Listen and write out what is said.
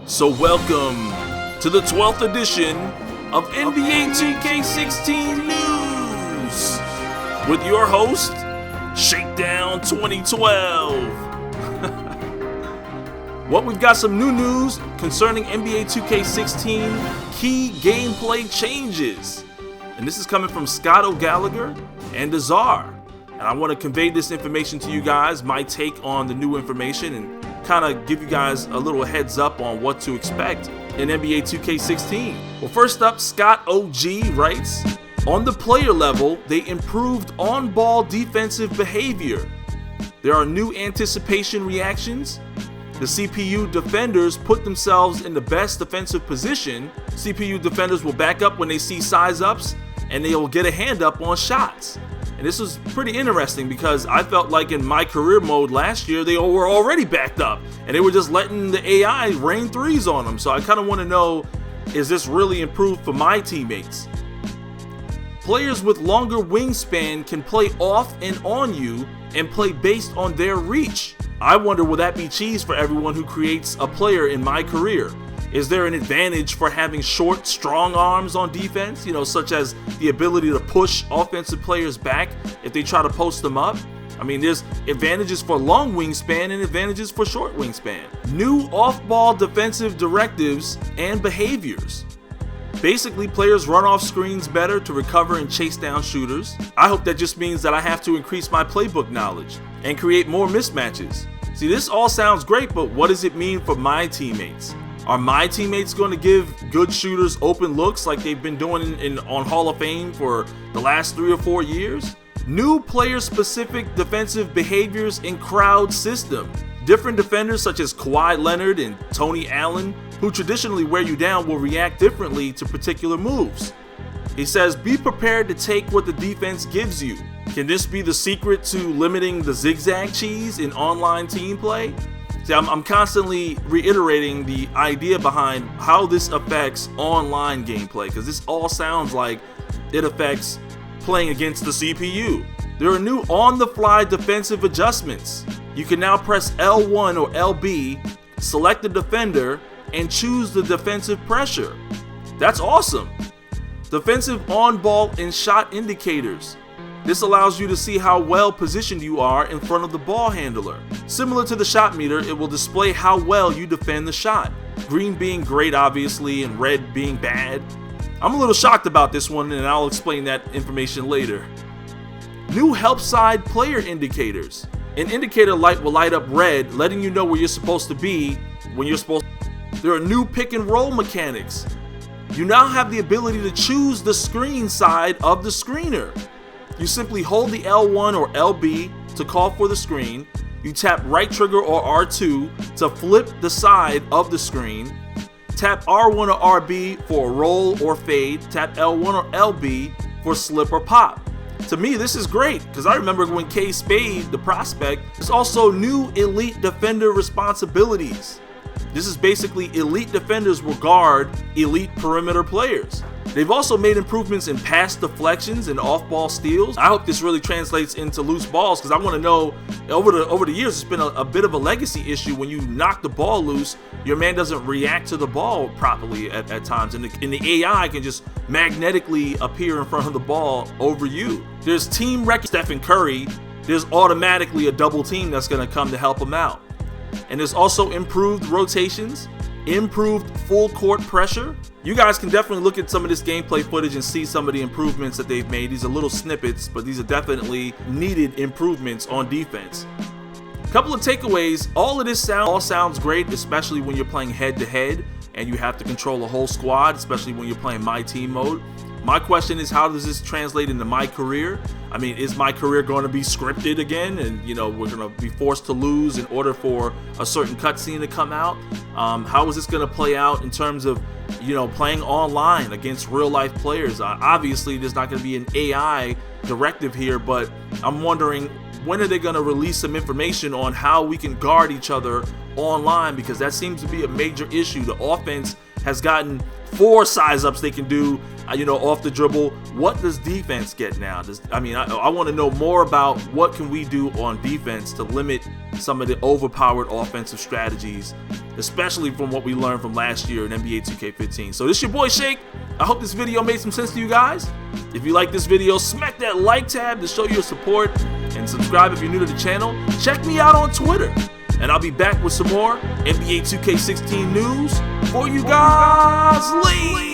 So welcome to the 12th edition of NBA 2K16 News with your host, Shakedown 2012. Well, we've got some new news concerning NBA 2K16 key gameplay changes. And this is coming from Scott O'Gallagher and Azar. And I want to convey this information to you guys, my take on the new information, and kind of give you guys a little heads up on what to expect in NBA 2K16. Well, first up, Scott OG writes, on the player level, they improved on-ball defensive behavior. There are new anticipation reactions. The CPU defenders put themselves in the best defensive position. CPU defenders will back up when they see size ups, and they'll get a hand up on shots. And this was pretty interesting because I felt like in my career mode last year, they were already backed up and they were just letting the AI rain threes on them. So I kind of want to know, is this really improved for my teammates? Players with longer wingspan can play off and on you and play based on their reach. I wonder, will that be cheese for everyone who creates a player in my career? Is there an advantage for having short, strong arms on defense, such as the ability to push offensive players back if they try to post them up? I mean, there's advantages for long wingspan and advantages for short wingspan. New off-ball defensive directives and behaviors. Basically, players run off screens better to recover and chase down shooters. I hope that just means that I have to increase my playbook knowledge and create more mismatches. See, this all sounds great, but what does it mean for my teammates? Are my teammates going to give good shooters open looks like they've been doing on Hall of Fame for the last 3 or 4 years? New player-specific defensive behaviors in crowd system. Different defenders such as Kawhi Leonard and Tony Allen, who traditionally wear you down, will react differently to particular moves. He says, be prepared to take what the defense gives you. Can this be the secret to limiting the zigzag cheese in online team play? See, I'm constantly reiterating the idea behind how this affects online gameplay, because this all sounds like it affects playing against the CPU. There are new on-the-fly defensive adjustments. You can now press L1 or LB, select the defender, and choose the defensive pressure. That's awesome. Defensive on-ball and shot indicators. This allows you to see how well positioned you are in front of the ball handler. Similar to the shot meter, it will display how well you defend the shot. Green being great, obviously, and red being bad. I'm a little shocked about this one, and I'll explain that information later. New help side player indicators. An indicator light will light up red, letting you know where you're supposed to be when you're supposed to. There are new pick and roll mechanics. You now have the ability to choose the screen side of the screener. You simply hold the L1 or LB to call for the screen. You tap right trigger or R2 to flip the side of the screen. Tap R1 or RB for a roll or fade. Tap L1 or LB for slip or pop. To me, this is great because I remember when K Spade, the prospect, there's also new elite defender responsibilities. This is basically elite defenders will guard elite perimeter players. They've also made improvements in pass deflections and off-ball steals. I hope this really translates into loose balls because I want to know, over the years, it's been a bit of a legacy issue. When you knock the ball loose, your man doesn't react to the ball properly at times, and the AI can just magnetically appear in front of the ball over you. There's team record Stephen Curry. There's automatically a double team that's going to come to help him out. And there's also improved rotations, improved full court pressure. You guys can definitely look at some of this gameplay footage and see some of the improvements that they've made. These are little snippets, but these are definitely needed improvements on defense. Couple of takeaways. All of this all sounds great, especially when you're playing head to head and you have to control a whole squad, especially when you're playing my team mode. My question is, how does this translate into my career? I mean, is my career going to be scripted again, and we're going to be forced to lose in order for a certain cutscene to come out? How is this going to play out in terms of playing online against real life players? Obviously, there's not going to be an AI directive here, but I'm wondering, when are they going to release some information on how we can guard each other online? Because that seems to be a major issue. The offense has gotten 4 size ups they can do, off the dribble. What does defense get now? I want to know more about what can we do on defense to limit some of the overpowered offensive strategies, especially from what we learned from last year in NBA 2K15. So this is your boy Shake. I hope this video made some sense to you guys. If you like this video, smack that like tab to show your support, and subscribe if you're new to the channel. Check me out on Twitter, and I'll be back with some more NBA 2K16 news for you guys later.